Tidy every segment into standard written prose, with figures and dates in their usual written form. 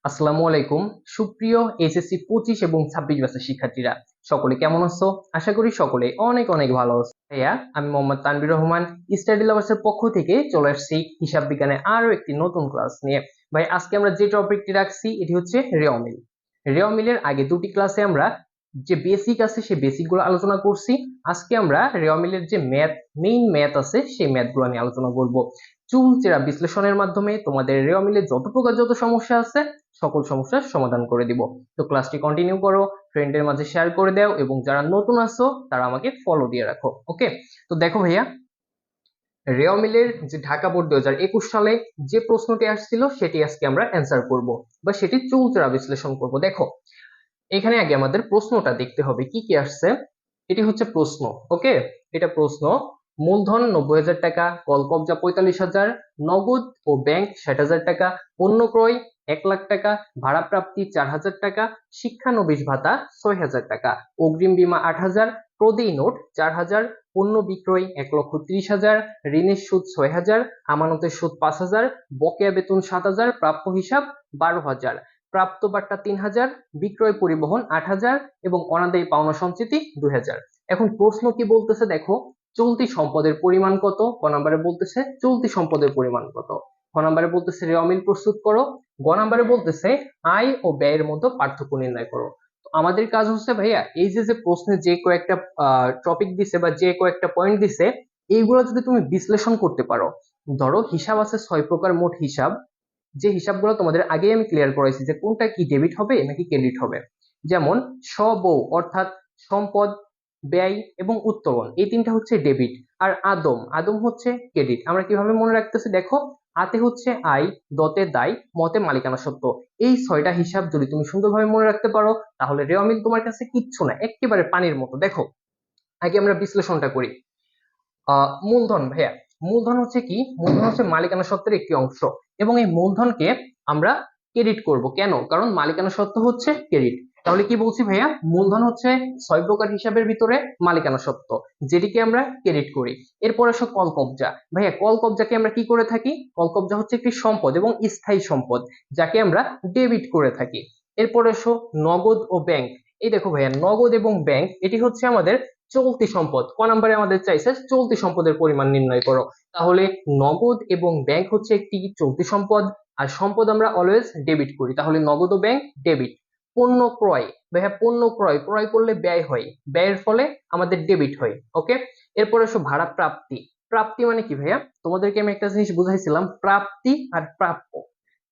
আসসালামু আলাইকুম। সুপ্রিয় এইচএসসি 25 এবং 26 ব্যাচের শিক্ষার্থীরা, সকলে কেমন আছো? আশা করি সকলে অনেক অনেক ভালো আছো। ভাইয়া, আমি মোহাম্মদ তানভীর রহমান, স্টাডি লাভার্সের পক্ষ থেকে চলে আসছি হিসাব বিজ্ঞানের আরো একটি নতুন ক্লাস নিয়ে। ভাই, আজকে আমরা যে টপিকটি রাখছি এটি হচ্ছে রেওমিল। রেওমিলের আগে দুটি ক্লাসে আমরা যে বেসিক আছে সেই বেসিক গুলো আলোচনা করছি। আজকে আমরা রেওমিলের যে মেইন ম্যাথ আছে সেই ম্যাথ গুলো নিয়ে আলোচনা করব। চুলচেরা বিশ্লেষণের মাধ্যমে তোমাদের রেওমিলের যত সমস্যা আছে সকল সমস্যার সমাধান করে দিব। তো ক্লাসটি কন্টিনিউ করো, ফ্রেন্ডের মাঝে শেয়ার করে দাও, এবং যারা নতুন আছো তারা আমাকে ফলো দিয়ে রাখো। ওকে, তো দেখো ভাইয়া, রেওমিলের যে ঢাকা বোর্ড 2021 সালে যে প্রশ্নটি আসছিল সেটি আজকে আমরা অ্যান্সার করব, বা সেটি চুলচেরা বিশ্লেষণ করব। দেখো, এখানে আগে আমাদের প্রশ্নটা দেখতে হবে কি কি আসছে। এটি হচ্ছে প্রশ্ন। ওকে, এটা প্রশ্ন। মূলধন 90,000 টাকা, কল কবজা 45,000, নগদ ও ব্যাংক 60,000 টাকা, পণ্য ক্রয় 1 লাখ টাকা, ভাড়া প্রাপ্তি 4,000 টাকা, শিক্ষানবিশ ভাতা 6,000 টাকা, অগ্রিম বীমা 8,000, প্রদেয় নোট 4,000, পণ্য বিক্রয় 1,30,000, ঋণের সুদ 6,000, আমানতের সুদ 5,000, বকেয়া বেতন 7,000, প্রাপ্য হিসাব 12,000, প্রাপ্ত বাট্টা 3,000, বিক্রয় পরিবহন 8,000 এবং অনাদায়ী পাওনা সঞ্চিতি 2,000। এখন প্রশ্ন কি বলতেছে দেখো, চলতি সম্পদের পরিমাণ কত? ক নম্বরে বলতেছে চলতি সম্পদের পরিমাণ কত। খ নম্বরে বলতেছে রেওমিল প্রস্তুত করো। গ নম্বরে বলতেছে আয় ও ব্যয়ের মধ্যে পার্থক্য নির্ণয় করো। তো আমাদের কাজ হচ্ছে ভাইয়া, এই যে যে প্রশ্নে যে কয়েকটা টপিক দিছে বা যে কয়েকটা পয়েন্ট দিছে, এইগুলো যদি তুমি বিশ্লেষণ করতে পারো। ধরো হিসাব আছে 6 প্রকার মোট হিসাব, যে হিসাবগুলো তোমাদের আগেই আমি ক্লিয়ার করাইছি যে কোনটা কি ডেবিট হবে নাকি ক্রেডিট হবে। যেমন সবও অর্থাৎ সম্পদ, ব্যয় এবং উত্তোলন, এই তিনটা হচ্ছে ডেবিট। আর আদম আদম হচ্ছে ক্রেডিট। আমরা কিভাবে মনে রাখতেছি দেখো, আতে হচ্ছে আয়, দতে দায়, মতে মালিকানা সত্ত্ব। এই 6টা হিসাব যদি তুমি সুন্দরভাবে মনে রাখতে পারো, তাহলে রেওয়ামিল তোমার কাছে কিচ্ছু না, একেবারে পানির মতো। দেখো, আগে আমরা বিশ্লেষণটা করি। মূলধন ভাইয়া, মূলধন হচ্ছে কি? মূলধন হচ্ছে মালিকানা সত্ত্বের একটি অংশ, এবং এই মূলধনকে আমরা ক্রেডিট করব। কেন? কারণ মালিকানা সত্ত্ব হচ্ছে ক্রেডিট। তাহলে কি বলছি ভাইয়া, মূলধন হচ্ছে 6 প্রকার হিসাবের ভিতরে মালিকানা সত্ত্ব, যেটিকে আমরা ক্রেডিট করি। এরপর আসো কল কবজা। ভাইয়া, কল কবজাকে আমরা কি করে থাকি? কল কবজা হচ্ছে একটি সম্পদ এবং স্থায়ী সম্পদ, যাকে আমরা ডেবিট করে থাকি। এরপর আসো নগদ ও ব্যাংক। এই দেখো ভাইয়া, নগদ এবং ব্যাংক এটি হচ্ছে আমাদের চলতি সম্পদ। ক নম্বরে আমাদের চাইছে চলতি সম্পদের পরিমাণ নির্ণয় করো। তাহলে নগদ এবং ব্যাংক হচ্ছে একটি চলতি সম্পদ, আর সম্পদ আমরা অলওয়েজ ডেবিট করি, তাহলে নগদ ও ব্যাংক ডেবিট। পণ্য ক্রয়, ভাইয়া পণ্য ক্রয়, ক্রয় করলে ব্যয় হয়, ব্যয়ের ফলে আমাদের ডেবিট হয়। ওকে, এরপর আসো ভাড়া প্রাপ্তি। প্রাপ্তি মানে কি ভাইয়া? তোমাদেরকে আমি একটা জিনিস বুঝাইছিলাম, প্রাপ্তি আর প্রাপ্য।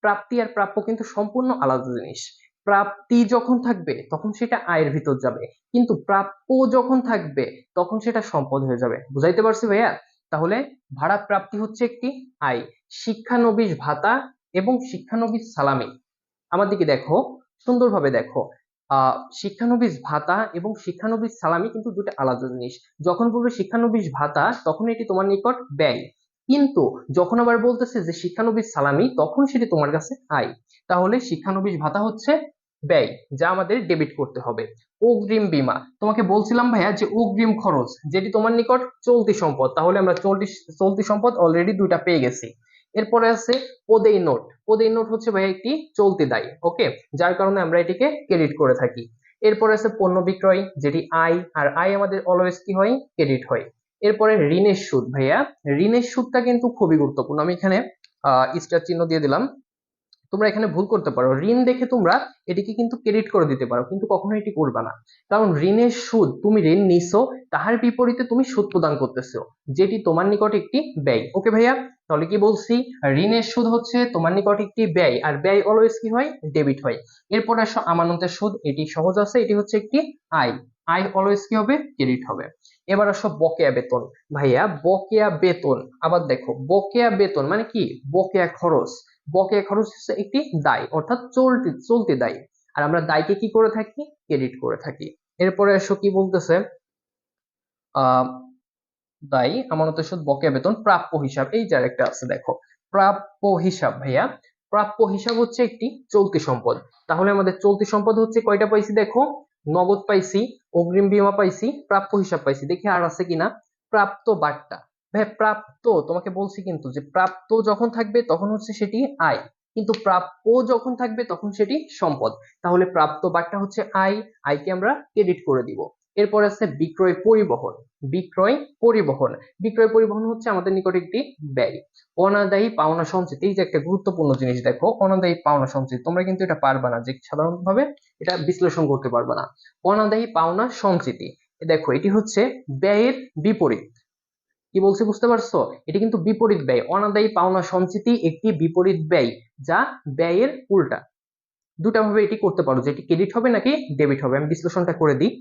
প্রাপ্তি আর প্রাপ্য কিন্তু সম্পূর্ণ আলাদা জিনিস। প্রাপ্তি যখন থাকবে তখন সেটা আয়ের ভিতর যাবে, কিন্তু প্রাপ্য যখন থাকবে তখন সেটা সম্পদ হয়ে যাবে। বুঝাইতে পারছি ভাইয়া? তাহলে ভাড়া প্রাপ্তি হচ্ছে একটি আয়। শিক্ষানবিশ ভাতা এবং শিক্ষানবিশ সালামি, আমার দিকে দেখো, সুন্দরভাবে দেখো। শিক্ষানবিশ ভাতা এবং শিক্ষানবিশ সালামি কিন্তু দুটো আলাদা জিনিস। যখন বলবে শিক্ষানবিশ ভাতা তখন এটি তোমার নিকট ব্যয়, কিন্তু যখন আবার বলতেছে যে শিক্ষানবিশ সালামি তখন সেটি তোমার কাছে আয়। তাহলে শিক্ষানবিশ ভাতা হচ্ছে ব্যয়, যা আমাদের ডেবিট করতে হবে। অগ্রিম বীমা, তোমাকে বলছিলাম ভাইয়া যে অগ্রিম খরচ যেটি তোমার নিকট চলতি সম্পদ, তাহলে আমরা চলতি চলতি সম্পদ অলরেডি দুইটা পেয়ে গেছি। এরপরে আছে প্রদেয় নোট। প্রদেয় নোট হচ্ছে ভাইয়া একটি চলতি দায়। ওকে, যার কারণে আমরা এটিকে ক্রেডিট করে থাকি। এরপরে আছে পণ্য বিক্রয়, যেটি আয়, আর আয় আমাদের অলওয়েজ কি হয়? ক্রেডিট হয়। এরপরে ঋণের সুদ। ভাইয়া, ঋণের সুদটা কিন্তু খুবই গুরুত্বপূর্ণ, আমি এখানে স্টার চিহ্ন দিয়ে দিলাম। তোমরা এখানে ভুল করতে পারো, ঋণ দেখে তোমরা এটিকে কিন্তু ক্রেডিট করে দিতে পারো, কিন্তু কখনো এটি করবে না। কারণ ঋণের সুদ, তুমি ঋণ নিছো, তাহার বিপরীতে তুমি সুদ প্রদান করতেছো, যেটি তোমার নিকট একটি ব্যয়। ওকে ভাইয়া, তাহলে কি বলছি? ঋণের সুদ হচ্ছে তোমার নিকট একটি ব্যয়, আর ব্যয় অলওয়েজ কি হয়? ডেবিট হয়। এরপর আসো আমানতের সুদ, এটি সহজ আছে, এটি হচ্ছে একটি আয়। আয় অলওয়েজ কি হবে? ক্রেডিট হবে। এবার আসো বকেয়া বেতন। ভাইয়া, বকেয়া বেতন, আবার দেখো বকেয়া বেতন মানে কি? বকেয়া খরচ। বকেয়া খরচ হচ্ছে একটি দায়, অর্থাৎ চলতি চলতি দায়, আর আমরা দায়কে কি করে থাকি? ক্রেডিট করে থাকি। এরপরে এসো কি বলতেছে, আহ দায়ী, আমানতের সুদ, বকেয়া বেতন, প্রাপ্য হিসাব। এই যে আরেকটা আছে দেখো, প্রাপ্য হিসাব। ভাইয়া, প্রাপ্য হিসাব হচ্ছে একটি চলতি সম্পদ। তাহলে আমাদের চলতি সম্পদ হচ্ছে কয়টা পাইছি দেখো, নগদ পাইছি, অগ্রিম বীমা পাইছি, প্রাপ্য হিসাব পাইছি। দেখি আর আছে কিনা। প্রাপ্ত বাট্টা। ভাই প্রাপ্ত, তোমাকে বলছি কিন্তু যে প্রাপ্ত যখন থাকবে তখন হচ্ছে সেটি আয়, কিন্তু প্রাপ্য যখন থাকবে তখন সেটি সম্পদ। তাহলে প্রাপ্ত বাট্টা হচ্ছে আয়, আয়কে আমরা ক্রেডিট করে দিব। এরপর আছে বিক্রয় পরিবহন। বিক্রয় পরিবহন, বিক্রয় পরিবহন হচ্ছে আমাদের নিকট একটি ব্যয়। অনাদায়ী পাওনা সঞ্চিতি, এই যে একটা গুরুত্বপূর্ণ জিনিস দেখো, অনাদায়ী পাওনা সঞ্চিতি, তোমরা কিন্তু এটা পারবা না যে সাধারণভাবে এটা বিশ্লেষণ করতে পারবা না। অনাদায়ী পাওনা সঞ্চিতি, দেখো এটি হচ্ছে ব্যয়ের বিপরীত। কি বলছি বুঝতে পারছো? এটি কিন্তু বিপরীত ব্যয়। অনাদায়ী পাওনা সঞ্চিতি একটি বিপরীত ব্যয়, যা ব্যয়ের উল্টা। দুটা ভাবে এটি করতে পারো, যে এটি ক্রেডিট হবে নাকি ডেবিট হবে। আমি বিশ্লেষণটা করে দিই।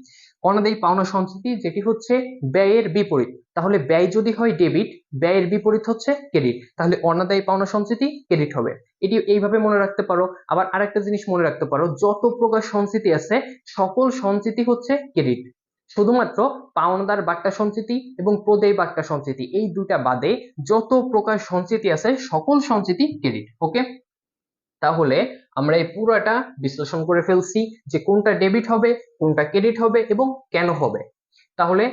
অনাদায়ী পাওনা সঞ্চিতি যেটি হচ্ছে ব্যয়ের বিপরীত, তাহলে ব্যয় যদি হয় ডেবিট, ব্যয়ের বিপরীত হচ্ছে ক্রেডিট, তাহলে অনাদায়ী পাওনা সঞ্চিতি ক্রেডিট হবে। এটি এইভাবে মনে রাখতে পারো। আবার আরেকটা জিনিস মনে রাখতে পারো, যত প্রকার সঞ্চিতি আছে সকল সঞ্চিতি হচ্ছে ক্রেডিট। শুধুমাত্র পাওনাদার বাট্টা সঞ্চিতি এবং প্রদেয় বাট্টা সঞ্চিতি, এই দুটা বাদে যত প্রকার সঞ্চিতি আছে সকল সঞ্চিতি ক্রেডিট। ওকে, তাহলে আমরা এই পুরাটা বিশ্লেষণ করে ফেলছি যে কোনটা ডেবিট হবে, কোনটা ক্রেডিট হবে এবং কেন হবে। তাহলে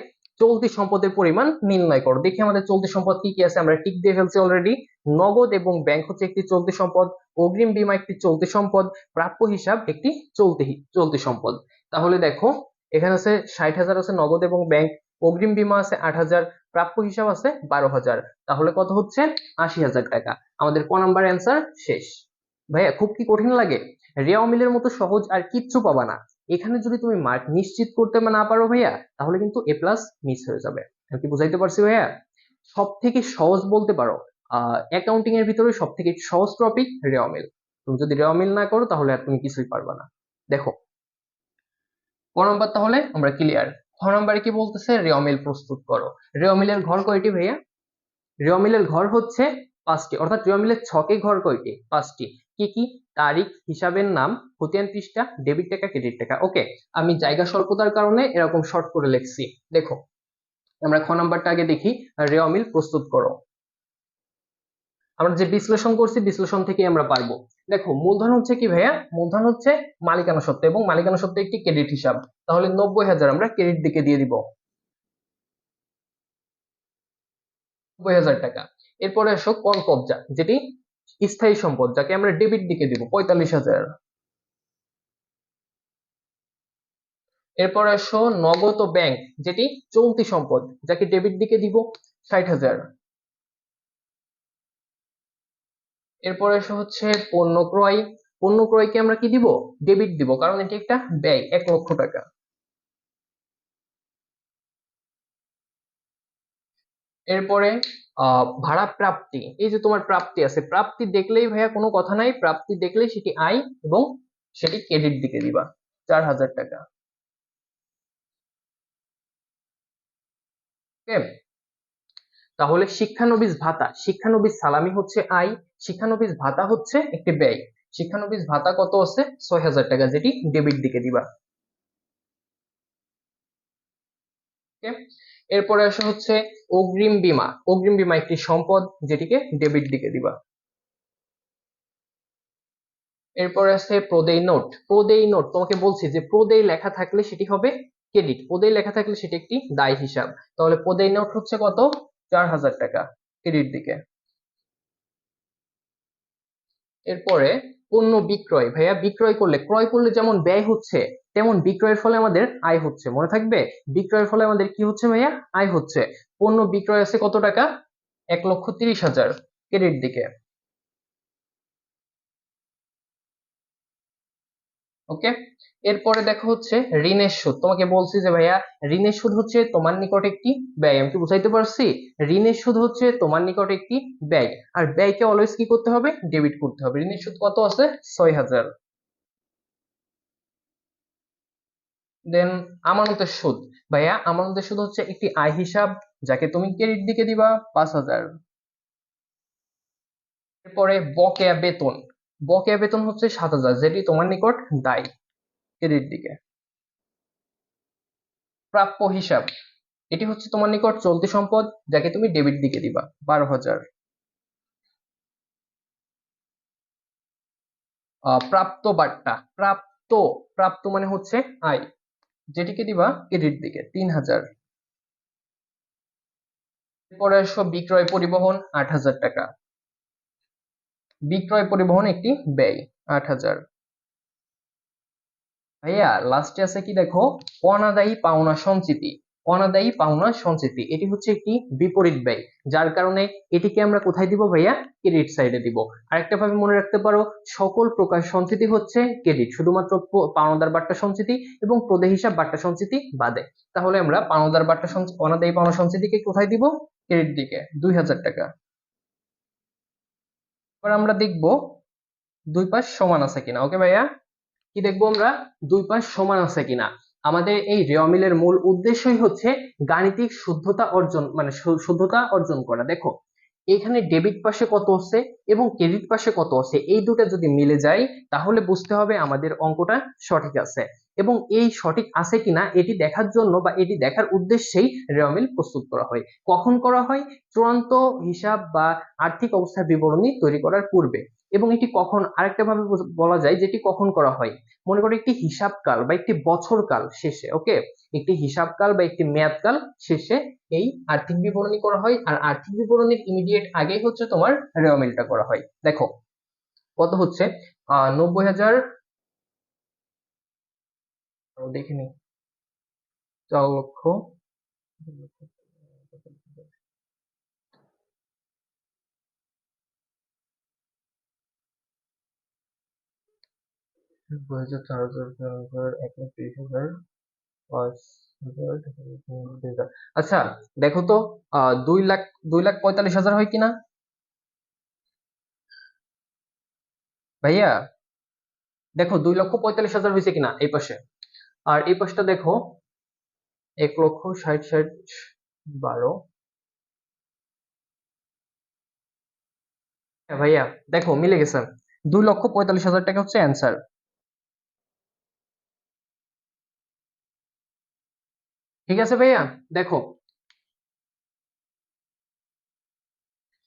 চলতি সম্পদের পরিমাণ নির্ণয় করো। দেখি আমাদের চলতি সম্পদ কি কি আছে, আমরা টিক দিয়ে ফেলছি অলরেডি। নগদ এবং ব্যাংক হচ্ছে একটি চলতি সম্পদ, অগ্রিম বীমা একটি চলতি সম্পদ, প্রাপ্য হিসাব একটি চলতি সম্পদ। তাহলে দেখো এখানে আছে 60,000 আছে নগদ এবং ব্যাংক, অগ্রিম বীমা আছে 8,000, প্রাপ্য হিসাব আছে 12,000, তাহলে কত হচ্ছে 80,000 টাকা। আমাদের ক নাম্বার অ্যান্সার শেষ। ভাইয়া খুব কি কঠিন লাগে? রেওয়া মিলের মতো সহজ আর কিচ্ছু পাবা না। এখানে যদি তুমি মার্ক নিশ্চিত করতে না পারো ভাইয়া, তাহলে কিন্তু এ প্লাস মিস হয়ে যাবে। আমি কি বুঝাইতে পারছি ভাইয়া? সব থেকে সহজ বলতে পারো অ্যাকাউন্টিং এর ভিতরে সব থেকে সহজ টপিক রেওয়া মিল। তুমি যদি রেওয়া মিল না করো তাহলে আর তুমি কিছুই পারবা না। দেখো ক নাম্বার তাহলে আমরা ক্লিয়ার। খ নাম্বারে কি বলতেছে, রেওয়া মিল প্রস্তুত করো। রেওয়া মিলের ঘর কয়টি ভাইয়া? রেওয়া মিলের ঘর হচ্ছে 5টি, অর্থাৎ রেওয়া মিলের ছকে ঘর কয়টি? 5টি। কি কি? তারিখ, হিসাবের নাম, খতিয়ান পৃষ্ঠা, ডেবিট টাকা, ক্রেডিট টাকা। ওকে, আমি জায়গা স্বল্পতার কারণে এরকম শর্ট করে লিখছি। দেখো আমরা খ নাম্বারটা আগে দেখি, রেওয়া মিল প্রস্তুত করো। আমরা যে বিশ্লেষণ করছি বিশ্লেষণ থেকে আমরা পারবো। দেখো মূলধন হচ্ছে কি ভাইয়া? মূলধন হচ্ছে মালিকানা সত্ত্ব এবং মালিকানা সত্ত্ব একটি ক্রেডিট হিসাব, তাহলে 90,000 আমরা ক্রেডিট দিকে দিয়ে দিব, 90,000 টাকা। এরপরে আসো কর কবজা, যেটি স্থায়ী সম্পদ, যাকে আমরা ডেবিট দিকে দিব, 45,000। এরপর আসো নগদ ও ব্যাংক, যেটি চলতি সম্পদ, যাকে ডেবিট দিকে দিব, 60,000। এরপর আসো হচ্ছে পণ্য ক্রয়, পণ্য ক্রয়কে আমরা কি দিব? ডেবিট দিব, কারণ এটি একটা ব্যয়, 1,00,000 টাকা। এরপরে ভাড়া প্রাপ্তি, এই যে তোমার প্রাপ্তি আছে, প্রাপ্তি দেখলেই ভাইয়া কোনো কথা নাই, প্রাপ্তি দেখলেই সেটি আয় এবং সেটি ক্রেডিট দিকে দিবা, 4,000 টাকা। ওকে, তাহলে শিক্ষানবিশ ভাতা, শিক্ষানবিশ সালামি হচ্ছে আয়, শিক্ষানবিশ ভাতা হচ্ছে একটি ব্যয়। শিক্ষানবিশ ভাতা কত আছে? 6,000 টাকা, যেটি ডেবিট দিকে দিবা। ওকে, এরপরে আসা হচ্ছে অগ্রিম বীমা, অগ্রিম বীমা একটি সম্পদ, যেটিকে ডেবিট দিকে দিবা। এরপরে আছে প্রদেয় নোট, প্রদেয় নোট তোমাকে বলছি যে প্রদেয় লেখা থাকলে সেটি হবে ক্রেডিট, প্রদেয় লেখা থাকলে সেটি একটি দায় হিসাব, তাহলে প্রদেয় নোট হচ্ছে কত? 4,000 টাকা, ক্রেডিট দিকে। এরপরে পণ্য বিক্রয়, ভাইয়া বিক্রয় করলে, ক্রয় করলে যেমন ব্যয় হচ্ছে, তেমন বিক্রয়ের ফলে আমাদের আয় হচ্ছে, মনে থাকবে। বিক্রয়ের ফলে আমাদের কি হচ্ছে ভাইয়া? আয় হচ্ছে। পণ্য বিক্রয় আছে কত টাকা? 1,30,000, ক্রেডিট দিকে। ওকে, এরপরে দেখো হচ্ছে ঋণের সুদ, তোমাকে বলছি যে ভাইয়া ঋণের সুদ হচ্ছে তোমার নিকট একটি ব্যয়। আমি কি বুঝাইতে পারছি? ঋণের সুদ হচ্ছে তোমার নিকট একটি ব্যয়, আর ব্যয়কে অলওয়েজ কি করতে হবে? ডেবিট করতে হবে। ঋণের সুদ কত আছে? 6,000। দেন আমানতের সুদ, ভাইয়া আমানতের সুদ হচ্ছে একটি আয় হিসাব, যাকে তুমি ক্রেডিট দিকে দিবা, 5,000। এরপরে বকেয়া বেতন, বকেয়া বেতন হচ্ছে 7,000, যেটি তোমার নিকট দায়, ক্রেডিট দিকে। প্রাপ্য হিসাব, এটি হচ্ছে তোমার নিকট চলতি সম্পদ, যাকে তুমি ডেবিট দিকে দিবা, 12,000। প্রাপ্ত বাট্টা, প্রাপ্ত, প্রাপ্ত মানে হচ্ছে আয়, যেটিকে দিবা ক্রেডিট দিকে, 3,000। এরপরে আসো বিক্রয় পরিবহন, 8,000 টাকা। বিক্রয় পরিবহন একটি ব্যয় 8,000। ভাইয়া লাস্টে আছে কি দেখো, অনাদায়ী পাওনা সঞ্চিতি। অনাদায়ী পাওনা সঞ্চিতি এটি হচ্ছে একটি বিপরীত ব্যয়, যার কারণে এটিকে আমরা কোথায় দিব ভাইয়া, ক্রেডিট সাইডে দিব। আরেকটা ভাবে মনে রাখতে পারো, সকল প্রকার সঞ্চিতি হচ্ছে ক্রেডিট, শুধুমাত্র পাওনাদার বাট্টা সঞ্চিতি এবং প্রদেয় হিসাব বাট্টা সঞ্চিতি বাদে। তাহলে আমরা পাওনাদার বাট্টা অনাদায়ী পাওনা সঞ্চিতিকে কোথায় দিব, ক্রেডিট দিকে 2,000 টাকা। এবার আমরা দেখব দুই পাশ সমান আছে কিনা। ওকে ভাইয়া, কি দেখবো আমরা, দুই পাশ সমান আছে কিনা। আমাদের এই রেওয়ামিলের মূল উদ্দেশ্যই হচ্ছে গাণিতিক শুদ্ধতা অর্জন, মানে শুদ্ধতা অর্জন করা। দেখো এখানে ডেবিট পাশে কত আছে এবং ক্রেডিট পাশে কত আছে, এই দুটো যদি মিলে যায় তাহলে বুঝতে হবে আমাদের অঙ্কটা সঠিক আছে। এবং এই সঠিক আছে কিনা এটি দেখার জন্য বা এটি দেখার উদ্দেশ্যেই রেওয়ামিল প্রস্তুত করা হয়। কখন করা হয়, চূড়ান্ত হিসাব বা আর্থিক অবস্থার বিবরণী তৈরি করার পূর্বে। এবং এটি কখন, আরেকটা ভাবে বলা যায় যেটি কখন করা হয়, মনে করো একটি হিসাবকাল বা একটি বছরকাল শেষে। ওকে, একটি হিসাবকাল বা একটি মেয়াদকাল শেষে এই আর্থিক বিবরণী করা হয়। আর আর্থিক বিবরণীর ইমিডিয়েট আগেই হচ্ছে তোমার রেওয়ামিলটা করা হয়। দেখো কত হচ্ছে, 90,000, দেখে নি, 4 লক্ষ, 90,000, 4,000, 4,000, 1,30,000, 5,000, 3,000। আচ্ছা দেখো তো, 2 লাখ, 2,45,000 হয় কিনা ভাইয়া? দেখো 2,45,000 হয়েছে কিনা এই পাশে। আর এই পাশটা দেখো 1,60,60, 12। হ্যাঁ ভাইয়া, দেখো মিলে গেছে, 2,45,000 টাকা হচ্ছে অ্যান্সার। ঠিক আছে ভাইয়া, দেখো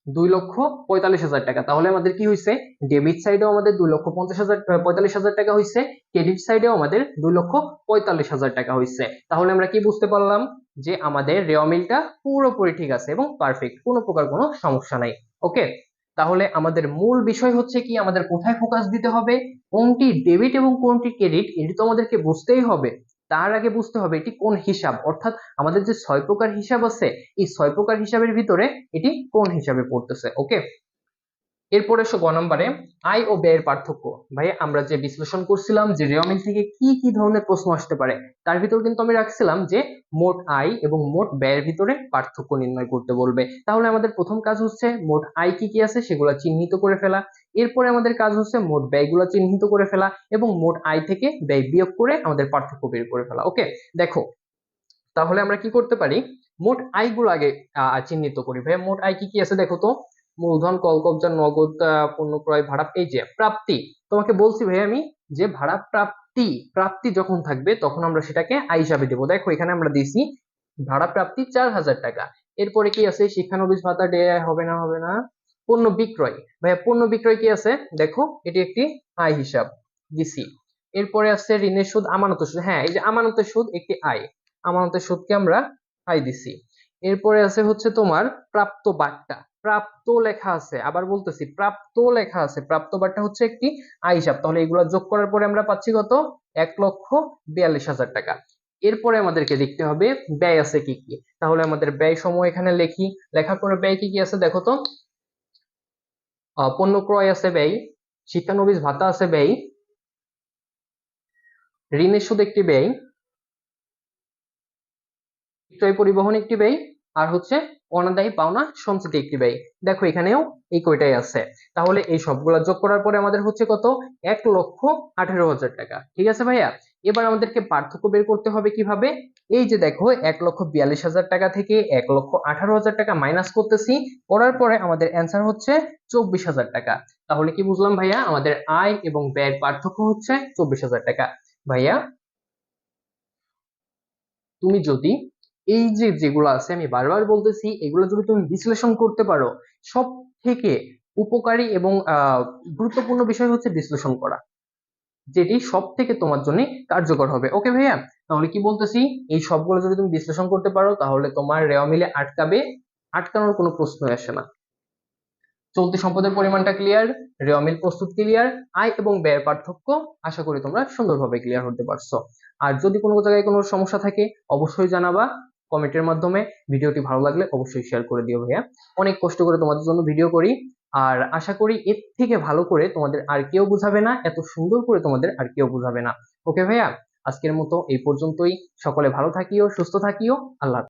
2,45,000 টাকা, তাহলে আমাদের কি হয়েছে, ডেবিট সাইডেও আমাদের 2,50,000, 45,000 টাকা হয়েছে, ক্রেডিট সাইডেও আমাদের 2,45,000 টাকা হয়েছে। তাহলে আমরা কি বুঝতে পারলাম, যে আমাদের রেওয়ামিলটা পুরোপুরি ঠিক আছে এবং পারফেক্ট, কোনো প্রকার কোনো সমস্যা নাই। ওকে, তাহলে আমাদের মূল বিষয় হচ্ছে কি, আমাদের কোথায় ফোকাস দিতে হবে, কোনটি ডেবিট এবং কোনটি ক্রেডিট এটি তো আমাদেরকে বুঝতেই হবে। তার আগে বুঝতে হবে এটি কোন হিসাব, অর্থাৎ আমাদের যে 6 প্রকার হিসাব আছে, এই 6 প্রকার হিসাবের ভিতরে এটি কোন হিসাবে পড়তেছে। ওকে, এরপরে এসো গ নম্বরে, আয় ও ব্যয়ের পার্থক্য। ভাই আমরা যে বিশ্লেষণ করছিলাম যে রেওয়ামিল থেকে কি কি ধরনের প্রশ্ন আসতে পারে, তার ভিতর কিন্তু আমি রাখছিলাম যে মোট আয় এবং মোট ব্যয়ের ভিতরে পার্থক্য নির্ণয় করতে বলবে। তাহলে আমাদের প্রথম কাজ হচ্ছে মোট আয় কি কি আছে সেগুলো চিহ্নিত করে ফেলা। এরপরে আমাদের কাজ হচ্ছে মোট ব্যয়গুলো চিহ্নিত করে ফেলা এবং মোট আয় থেকে ব্যয় বিয়োগ করে আমাদের পার্থক্য বের করে ফেলা। ওকে, দেখো তাহলে আমরা কি করতে পারি, মোট আয়গুলো আগে চিহ্নিত করি। ভাই মোট আয় কি কি আছে দেখো তো, মূলধন, কলকবজা, নগদ, পণ্য ক্রয়, ভাড়া, এই যে প্রাপ্তি। তোমাকে বলছি ভাই আমি, যে ভাড়া প্রাপ্তি, প্রাপ্তি যখন থাকবে তখন আমরা সেটাকে আয় হিসাবে দেবো। দেখো এখানে আমরা দিছি ভাড়া প্রাপ্তি 4,000 টাকা। এরপরে কি আছে, শিক্ষানবিশ ভাতা, ডেয়ার হবে না, হবে না। পণ্য বিক্রয়, ভাইয়া পণ্য বিক্রয় কি আছে দেখো, এটি একটি আয় হিসাব দিছি। এরপরে আছে ঋণের সুদ, আমানতের সুদ, হ্যাঁ এই যে আমানতের সুদ একটি আয়, আমানতের সুদকে আমরা আয় দিছি। এরপরে আছে হচ্ছে তোমার প্রাপ্ত বাট্টা, প্রাপ্ত লেখা আছে, আবার বলতেছি প্রাপ্ত লেখা আছে, প্রাপ্ত বাট্টা হচ্ছে একটি আয় হিসাব। তাহলে এগুলো যোগ করার পরে আমরা পাচ্ছি কত, 1,42,000 টাকা। এরপরে আমাদেরকে দেখতে হবে ব্যয় আছে কি কি। তাহলে আমাদের ব্যয় সমূহ এখানে লিখি, লেখার পরে ব্যয় কি কি আছে দেখো তো, পণ্য ক্রয় আছে ব্যয়, শিক্ষানবিশ ভাতা আছে ব্যয়, ঋণের সুদ একটি ব্যয়, বিক্রয় পরিবহন একটি ব্যয়, আর হচ্ছে অনাদায়ী পাওনা সঞ্চিতি একটি ব্যয়। দেখো এখানেও এই কয়টাই আছে। তাহলে এই সবগুলা যোগ করার পরে আমাদের হচ্ছে কত, 1,18,000 টাকা। ঠিক আছে ভাইয়া, এবার আমাদেরকে পার্থক্য বের করতে হবে কিভাবে, এই যে দেখো 1,42,000 টাকা থেকে 1,18,000 টাকা মাইনাস করতেছি, করার পরে আমাদের অ্যান্সার হচ্ছে 24,000 টাকা। তাহলে কি বুঝলাম ভাইয়া, আমাদের আয় এবং ব্যয়ের পার্থক্য হচ্ছে 24,000 টাকা। ভাইয়া তুমি যদি এই যে যেগুলো আছে আমি বারবার বলতেছি, এগুলো যদি তুমি বিশ্লেষণ করতে পারো, সব থেকে উপকারী এবং গুরুত্বপূর্ণ বিষয় হচ্ছে বিশ্লেষণ করা, যেটি সব থেকে তোমার জন্য কার্যকর হবে। ওকে ভাইয়া, তাহলে কি বলতেছি, এই সবগুলো যদি তুমি বিশ্লেষণ করতে পারো তাহলে তোমার রেওয়া মিলে আটকাবে, আটকানোর কোনো প্রশ্নই আসে না। চলতি সম্পদের পরিমাণটা ক্লিয়ার, রেওয়ামিল প্রস্তুত ক্লিয়ার, আয় এবং ব্যয়ের পার্থক্য আশা করি তোমরা সুন্দরভাবে ক্লিয়ার হতে পারছো। আর যদি কোনো জায়গায় কোনো সমস্যা থাকে অবশ্যই জানাবা কমেন্টের মাধ্যমে। ভিডিওটি ভালো লাগলে অবশ্যই শেয়ার করে দিও ভাইয়া। অনেক কষ্ট করে তোমাদের জন্য ভিডিও করি, আর আশা করি এর থেকে ভালো করে তোমাদের আর কেউ বুঝাবে না, এত সুন্দর করে তোমাদের আর কেউ বুঝাবে না। ওকে ভাইয়া, আজকের মতো এই পর্যন্তই। সকলে ভালো থাকিও, সুস্থ থাকিও। আল্লাহ হাফেজ।